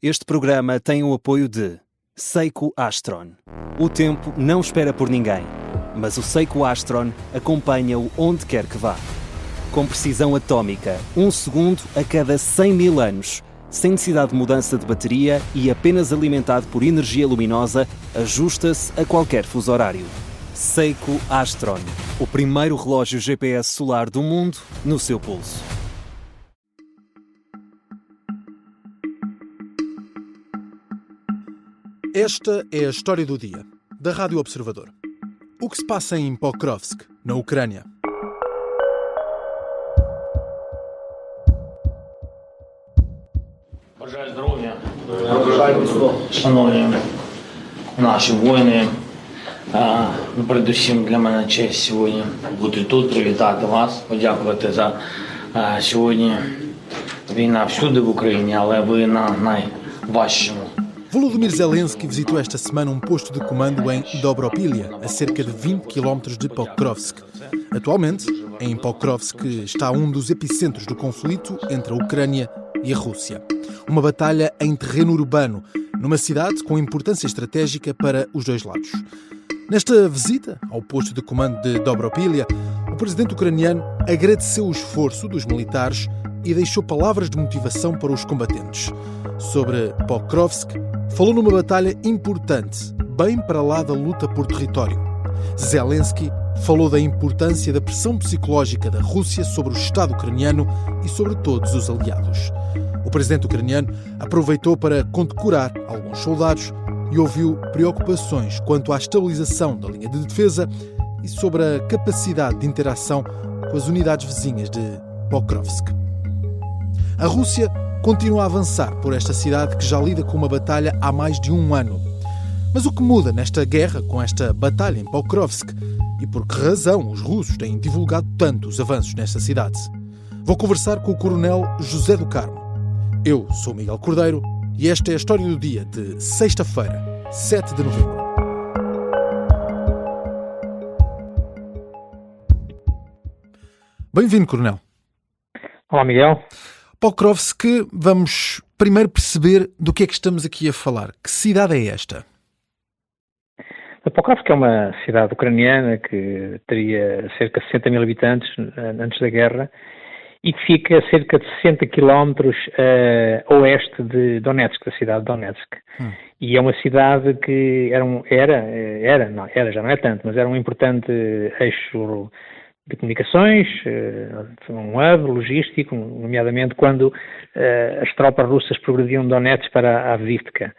Este programa tem o apoio de Seiko Astron. O tempo não espera por ninguém, mas o Seiko Astron acompanha-o onde quer que vá. Com precisão atómica, 1 segundo a cada 100 mil anos, sem necessidade de mudança de bateria e apenas alimentado por energia luminosa, ajusta-se a qualquer fuso horário. Seiko Astron, o primeiro relógio GPS solar do mundo no seu pulso. Esta é a história do dia, da Rádio Observador. O que se passa em Pokrovsk, na Ucrânia? Бажаю здоров'я, шановні наші воїни. Передусім для мене честь сьогодні бути тут, привітати вас, подякувати за сьогодні. Війна всюди в Україні, але ви на найважчому. Volodymyr Zelensky visitou esta semana um posto de comando em Dobropilya, a cerca de 20 km de Pokrovsk. Atualmente, em Pokrovsk está um dos epicentros do conflito entre a Ucrânia e a Rússia. Uma batalha em terreno urbano, numa cidade com importância estratégica para os dois lados. Nesta visita ao posto de comando de Dobropilya, o presidente ucraniano agradeceu o esforço dos militares e deixou palavras de motivação para os combatentes. Sobre Pokrovsk, falou numa batalha importante, bem para lá da luta por território. Zelensky falou da importância da pressão psicológica da Rússia sobre o Estado ucraniano e sobre todos os aliados. O presidente ucraniano aproveitou para condecorar alguns soldados e ouviu preocupações quanto à estabilização da linha de defesa e sobre a capacidade de interação com as unidades vizinhas de Pokrovsk. A Rússia continua a avançar por esta cidade que já lida com uma batalha há mais de um ano. Mas o que muda nesta guerra, com esta batalha em Pokrovsk? E por que razão os russos têm divulgado tanto os avanços nesta cidade? Vou conversar com o coronel José do Carmo. Eu sou Miguel Cordeiro e esta é a história do dia de sexta-feira, 7 de novembro. Bem-vindo, coronel. Olá, Miguel. Pokrovsk, vamos primeiro perceber do que é que estamos aqui a falar. Que cidade é esta? Pokrovsk é uma cidade ucraniana que teria cerca de 60 mil habitantes antes da guerra e que fica a cerca de 60 quilómetros a oeste de Donetsk, da cidade de Donetsk. E é uma cidade que já não é tanto, mas era um importante eixo de comunicações, um hub logístico, nomeadamente quando as tropas russas progrediam de Donetsk para Avdiivka.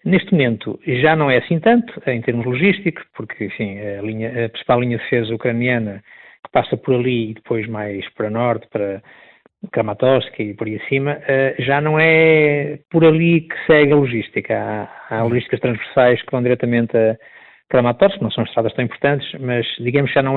Neste momento já não é assim tanto, em termos logísticos, porque enfim, a principal linha de defesa ucraniana, que passa por ali e depois mais para norte, para Kramatorsk e por aí acima, já não é por ali que segue a logística. Há logísticas transversais que vão diretamente a Kramatorsk, não são estradas tão importantes, mas digamos já não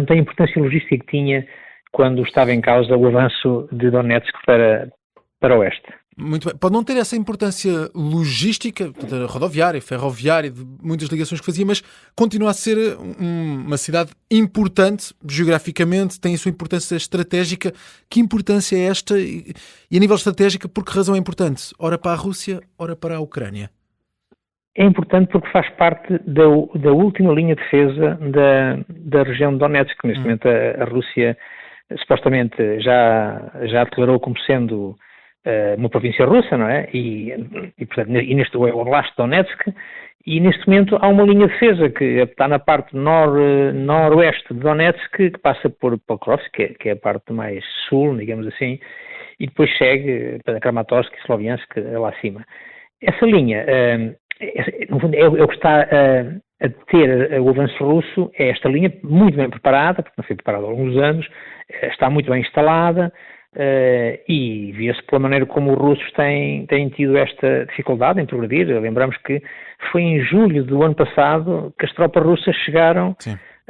tem a importância logística que tinha quando estava em causa o avanço de Donetsk para o oeste. Muito bem. Pode não ter essa importância logística, rodoviária, ferroviária, de muitas ligações que fazia, mas continua a ser uma cidade importante geograficamente, tem a sua importância estratégica. Que importância é esta? E a nível estratégico, por que razão é importante? Ora para a Rússia, ora para a Ucrânia. É importante porque faz parte da última linha de defesa da região de Donetsk. Neste momento a Rússia supostamente já declarou como sendo uma província russa, não é? Portanto, neste é o Oblast de Donetsk, e neste momento há uma linha de defesa que está na parte noroeste de Donetsk, que passa por Pokrovsk, que é a parte mais sul, digamos assim, e depois segue para Kramatorsk e Sloviansk lá acima. Essa linha, no fundo, é o que está a deter o avanço russo, é esta linha muito bem preparada, porque não foi preparada há alguns anos, está muito bem instalada, e via-se pela maneira como os russos têm tido esta dificuldade em progredir. Lembramos que foi em julho do ano passado que as tropas russas chegaram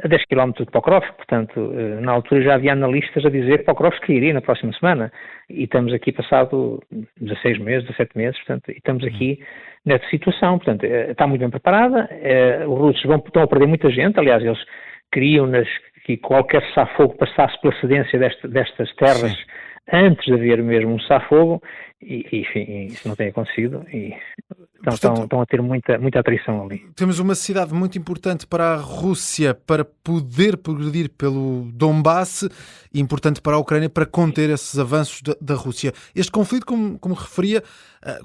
a 10 km de Pokrovsk, portanto, na altura já havia analistas a dizer que Pokrovsk iria na próxima semana, e estamos aqui passado 16 meses, 17 meses, portanto, e estamos aqui nessa situação, portanto, está muito bem preparada, os russos estão a perder muita gente, aliás, eles queriam que qualquer cessar-fogo passasse pela cedência destas terras antes de haver mesmo um cessar-fogo, e enfim, isso não tem acontecido, e estão a ter muita atrição ali. Temos uma cidade muito importante para a Rússia para poder progredir pelo Donbass e importante para a Ucrânia para conter esses avanços da Rússia. Este conflito, como referia,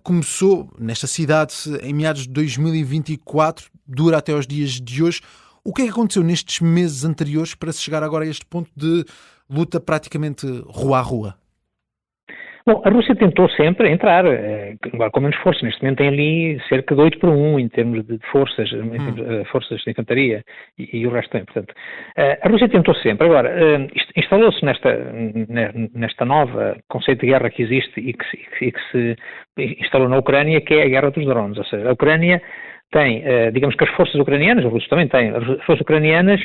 começou nesta cidade em meados de 2024, dura até aos dias de hoje. O que é que aconteceu nestes meses anteriores para se chegar agora a este ponto de luta praticamente rua a rua? Bom, a Rússia tentou sempre entrar, agora com menos força. Neste momento tem ali cerca de 8-1 em termos de forças, forças de infantaria e o resto tem. Portanto, a Rússia tentou sempre. Agora, instalou-se nesta nova conceito de guerra que existe e que se instalou na Ucrânia, que é a guerra dos drones. Ou seja, a Ucrânia tem, digamos que as forças ucranianas, os russos também têm, as forças ucranianas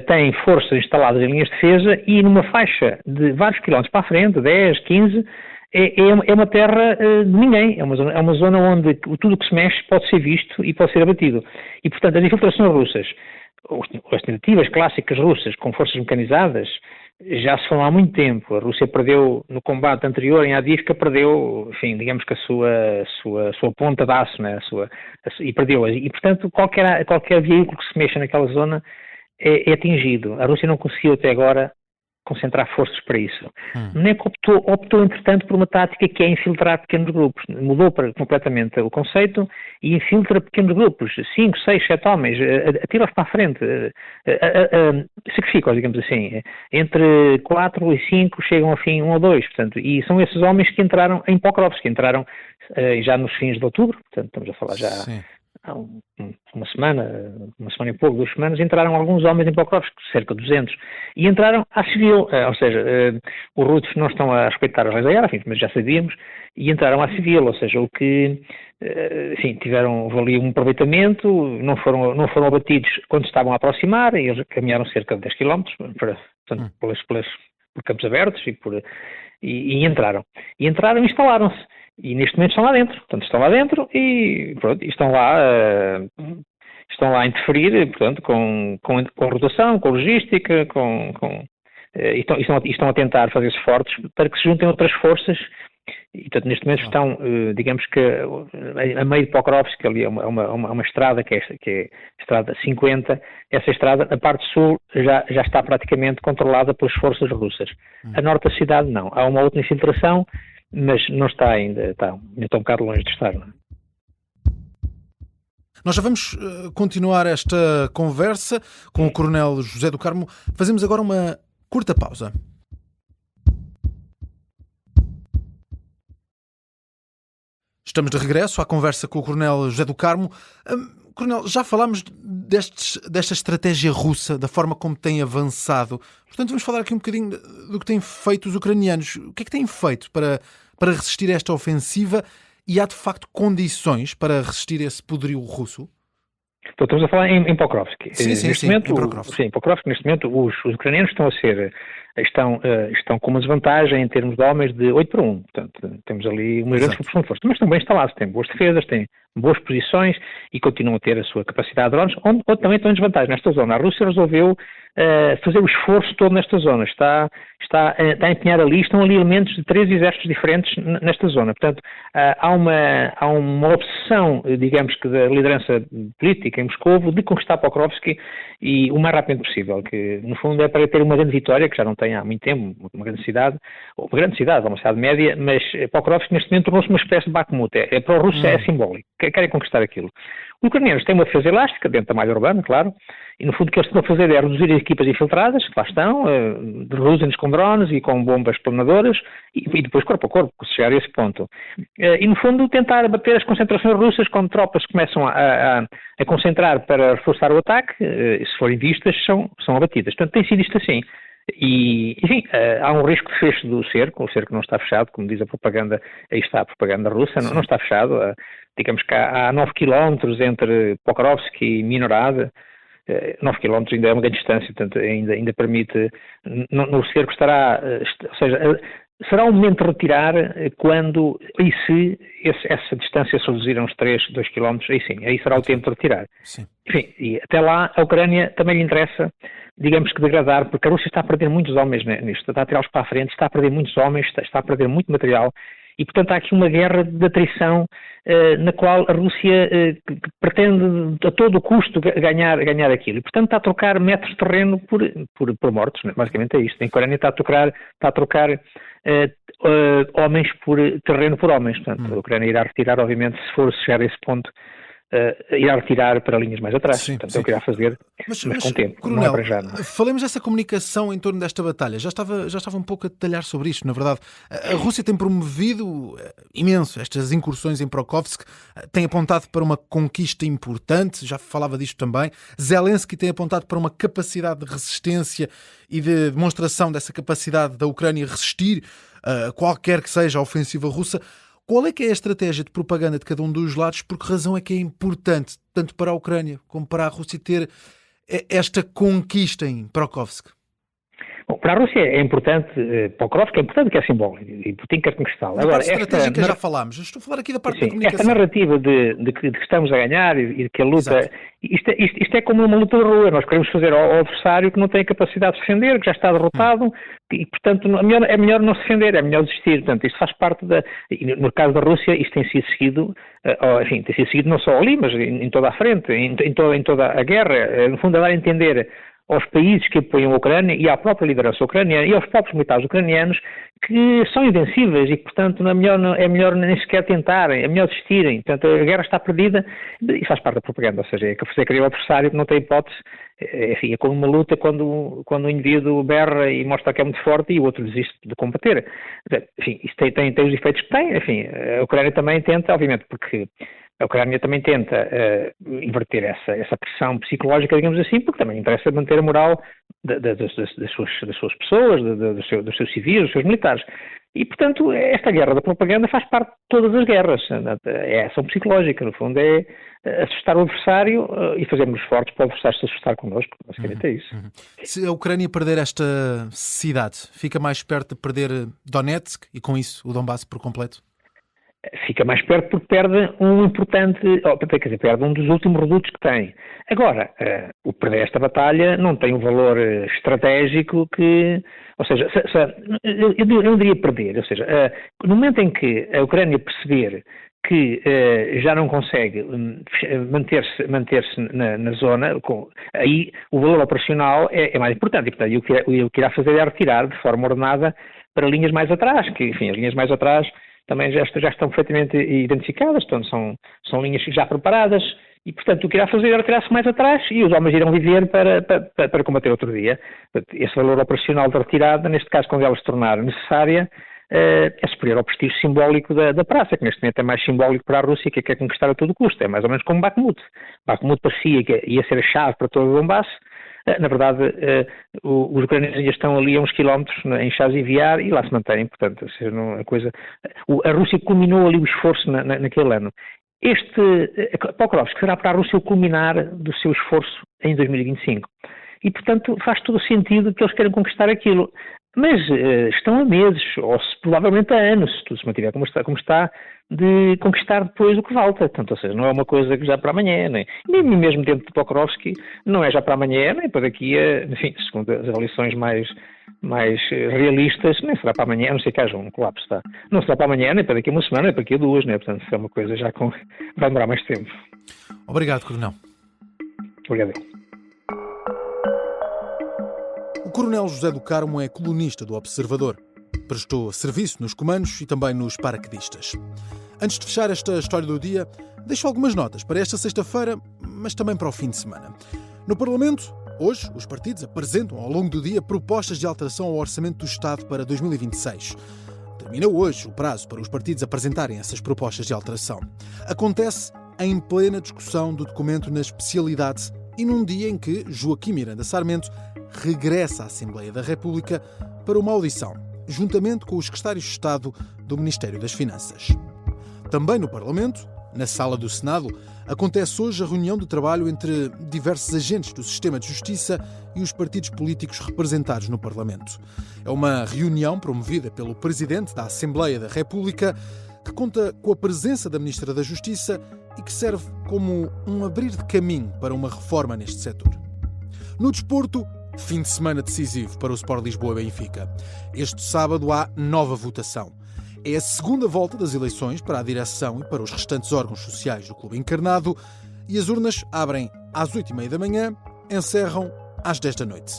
têm forças instaladas em linhas de defesa e numa faixa de vários quilómetros para a frente, 10, 15, é uma terra de ninguém, é uma zona onde tudo o que se mexe pode ser visto e pode ser abatido. E, portanto, as infiltrações russas, as tentativas clássicas russas com forças mecanizadas, já se falou há muito tempo. A Rússia perdeu no combate anterior em Avdiivka, perdeu, enfim, digamos que a sua ponta de aço, né? E perdeu-a. E, portanto, qualquer veículo que se mexa naquela zona é atingido. A Rússia não conseguiu até agora concentrar forças para isso. Não é que optou, entretanto, por uma tática que é infiltrar pequenos grupos. Mudou completamente o conceito e infiltra pequenos grupos, 5, 6, 7 homens, atira-os para a frente, sacrifica-os, digamos assim. Entre 4 e 5 chegam a fim 1 ou 2, portanto, e são esses homens que entraram em Pokrovsk, que entraram já nos fins de outubro, portanto, estamos a falar já... Sim. Há uma semana e pouco, 2 semanas, entraram alguns homens em Pokrovsk, cerca de 200, e entraram à civil, ou seja, os russos não estão a respeitar as leis da guerra, enfim, mas já sabíamos, e entraram à civil, ou seja, o que, enfim, tiveram ali um aproveitamento, não foram abatidos quando estavam a aproximar, e eles caminharam cerca de 10 km, portanto, por campos abertos, e entraram. E entraram e instalaram-se. E neste momento estão lá dentro. Portanto, estão lá dentro e pronto, estão lá a interferir, portanto, com rotação, com logística, e estão a tentar fazer esforços para que se juntem outras forças. E, portanto, neste momento estão, digamos que a meio de Pokrovsk, ali é uma estrada que é a estrada 50, essa estrada, a parte sul já está praticamente controlada pelas forças russas. A norte da cidade não. Há uma outra infiltração, mas não está ainda, está um bocado longe de estar. Não é? Nós já vamos continuar esta conversa com o Coronel José do Carmo. Fazemos agora uma curta pausa. Estamos de regresso à conversa com o Coronel José do Carmo. Coronel, já falámos desta estratégia russa, da forma como tem avançado. Portanto, vamos falar aqui um bocadinho do que têm feito os ucranianos. O que é que têm feito para resistir a esta ofensiva? E há, de facto, condições para resistir a esse poderio russo? Então, estamos a falar em Pokrovsk. Sim, em Pokrovsk. Sim, Pokrovsk, neste momento, os ucranianos estão com uma desvantagem em termos de homens de 8-1. Portanto, temos ali uma grande proporção de força. Mas estão bem instalados, têm boas defesas, têm boas posições e continuam a ter a sua capacidade de drones, onde também estão em desvantagem nesta zona. A Rússia resolveu fazer o esforço todo nesta zona. Está a empenhar ali, estão ali elementos de 3 exércitos diferentes nesta zona. Portanto, há uma obsessão, digamos que da liderança política em Moscovo de conquistar Pokrovsk e o mais rápido possível, que no fundo é para ter uma grande vitória, que já não tem há muito tempo, uma grande cidade, uma cidade média, mas Pokrovsk neste momento tornou-se uma espécie de Bakhmut. Para o russo é simbólico, querem conquistar aquilo. Os ucranianos têm uma defesa elástica, dentro da malha urbana, claro, e no fundo o que eles estão a fazer é reduzir as equipas infiltradas, que lá estão, reduzem-nos com drones e com bombas planadoras, e depois corpo a corpo, se chegar a esse ponto. E no fundo tentar bater as concentrações russas quando tropas começam a concentrar para reforçar o ataque, se forem vistas, são abatidas. Portanto, tem sido isto assim. E, enfim, há um risco de fecho do cerco, o cerco não está fechado, como diz a propaganda, aí está a propaganda russa, não está fechado, digamos que há 9 km entre Pokrovsk e Minorad, 9 km ainda é uma grande distância, portanto ainda permite, no cerco estará, ou seja, será um momento de retirar quando e se essa distância se reduzir a uns 2 km, aí sim, aí será o tempo de retirar. Sim. Enfim, e até lá a Ucrânia também lhe interessa, digamos que degradar, porque a Rússia está a perder muitos homens nisto, está a tirá-los para a frente, está a perder muitos homens, está a perder muito material, e portanto há aqui uma guerra de atrição na qual a Rússia que pretende a todo custo ganhar aquilo, e portanto está a trocar metros de terreno por mortos, né? Basicamente é isto. A Ucrânia está a trocar homens por terreno por homens, portanto a Ucrânia irá retirar, obviamente, se for chegar a esse ponto, irá retirar para linhas mais atrás. Sim, portanto, sim. é o que irá fazer, mas com tempo. Coronel, não é para já, não. falemos dessa comunicação em torno desta batalha. Já estava um pouco a detalhar sobre isto, na verdade. A Rússia tem promovido imenso estas incursões em Pokrovsk, tem apontado para uma conquista importante, já falava disto também. Zelensky tem apontado para uma capacidade de resistência e de demonstração dessa capacidade da Ucrânia resistir a qualquer que seja a ofensiva russa. Qual é que é a estratégia de propaganda de cada um dos lados? Por que razão é que é importante, tanto para a Ucrânia como para a Rússia, ter esta conquista em Pokrovsk? Bom, para a Rússia é importante, Pokrovsk é importante, que é simbólico, e Putin quer conquistá-lo. Agora, estratégica já falámos, estou a falar aqui da parte da comunicação. Esta narrativa de que estamos a ganhar e de que a luta... Isto é como uma luta de rua, nós queremos fazer ao adversário que não tem a capacidade de se defender, que já está derrotado, e portanto é melhor não se defender, é melhor desistir. Portanto, isto faz parte no caso da Rússia, isto tem sido seguido, enfim, tem sido seguido não só ali, mas em toda a frente, em toda a guerra, no fundo a dar a entender aos países que apoiam a Ucrânia e à própria liderança ucraniana e aos próprios militares ucranianos que são invencíveis e, portanto, é melhor nem sequer tentarem, é melhor desistirem. Portanto, a guerra está perdida e faz parte da propaganda, ou seja, é que você cria o adversário que não tem hipótese. Enfim, é como uma luta quando o indivíduo berra e mostra que é muito forte e o outro desiste de combater. Enfim, isso tem os efeitos que tem. Enfim, a Ucrânia também tenta, obviamente, porque a Ucrânia também tenta inverter essa pressão psicológica, digamos assim, porque também interessa manter a moral das suas pessoas, dos seus civis, dos seus militares. E, portanto, esta guerra da propaganda faz parte de todas as guerras. É ação psicológica, no fundo, é assustar o adversário e fazermos esforços para o adversário se assustar connosco. Basicamente é isso. Se a Ucrânia perder esta cidade, fica mais perto de perder Donetsk e, com isso, o Donbass por completo? Fica mais perto porque perde um importante, quer dizer, perde um dos últimos redutos que tem. Agora, o perder esta batalha não tem um valor estratégico que, ou seja, eu não diria perder, ou seja, no momento em que a Ucrânia perceber que já não consegue manter-se na zona, aí o valor operacional é mais importante, e portanto o que irá fazer é retirar de forma ordenada para linhas mais atrás, que enfim, as linhas mais atrás também já estão perfeitamente identificadas, portanto são linhas já preparadas e, portanto, o que irá fazer é retirar-se mais atrás e os homens irão viver para combater outro dia. Portanto, esse valor operacional da retirada, neste caso, quando ela se tornar necessária, é superior ao prestígio simbólico da praça, que neste momento é mais simbólico para a Rússia, que quer conquistar a todo custo. É mais ou menos como Bakhmut. Bakhmut parecia que ia ser a chave para todo o Donbass. Na verdade, os ucranianos ainda estão ali a uns quilómetros em Chaziviar e lá se mantêm, portanto, a Rússia culminou ali o esforço naquele ano. Pokrovsk será para a Rússia o culminar do seu esforço em 2025. E, portanto, faz todo o sentido que eles queiram conquistar aquilo. Mas estão a meses, ou provavelmente a anos, se tudo se mantiver como está, de conquistar depois o que falta. Portanto, ou seja, não é uma coisa que já para amanhã, nem mesmo dentro de Pokrovsk, não é já para amanhã, nem para daqui a, enfim, segundo as avaliações mais realistas, nem será para amanhã, a não sei que haja um colapso, tá? Não será para amanhã, nem para daqui a uma semana, nem para daqui a duas, né? Portanto, é uma coisa já vai demorar mais tempo. Obrigado, Coronel. Obrigado. O Coronel José do Carmo é colunista do Observador. Prestou serviço nos comandos e também nos paraquedistas. Antes de fechar esta história do dia, deixo algumas notas para esta sexta-feira, mas também para o fim de semana. No Parlamento, hoje, os partidos apresentam ao longo do dia propostas de alteração ao Orçamento do Estado para 2026. Termina hoje o prazo para os partidos apresentarem essas propostas de alteração. Acontece em plena discussão do documento na especialidade e num dia em que Joaquim Miranda Sarmento regressa à Assembleia da República para uma audição, juntamente com o secretário de Estado do Ministério das Finanças. Também no Parlamento, Na sala do Senado, acontece hoje a reunião de trabalho entre diversos agentes do sistema de justiça e os partidos políticos representados no Parlamento. É uma reunião promovida pelo Presidente da Assembleia da República, que conta com a presença da Ministra da Justiça e que serve como um abrir de caminho para uma reforma neste setor. No desporto, fim de semana decisivo para o Sport Lisboa e Benfica. Este sábado há nova votação. É a segunda volta das eleições para a direção e para os restantes órgãos sociais do clube encarnado e as urnas abrem às 8h30 da manhã, encerram às 10 da noite.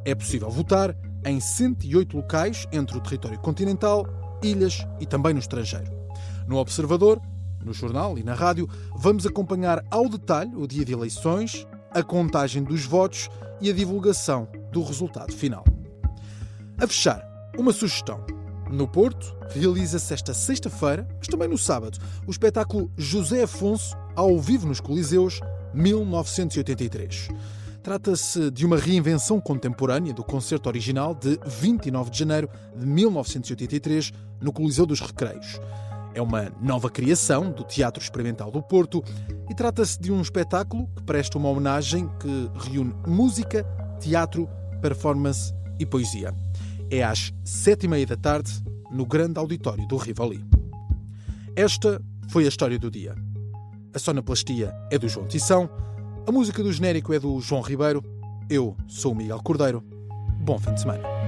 É possível votar em 108 locais entre o território continental, ilhas e também no estrangeiro. No Observador, no jornal e na rádio, vamos acompanhar ao detalhe o dia de eleições, a contagem dos votos e a divulgação do resultado final. A fechar, uma sugestão. No Porto, realiza-se esta sexta-feira, mas também no sábado, o espetáculo José Afonso, ao vivo nos Coliseus, 1983. Trata-se de uma reinvenção contemporânea do concerto original de 29 de janeiro de 1983, no Coliseu dos Recreios. É uma nova criação do Teatro Experimental do Porto e trata-se de um espetáculo que presta uma homenagem que reúne música, teatro, performance e poesia. É às 7h30 da tarde, no grande auditório do Rivoli. Esta foi a história do dia. A sonoplastia é do João Tição, a música do genérico é do João Ribeiro, eu sou o Miguel Cordeiro. Bom fim de semana.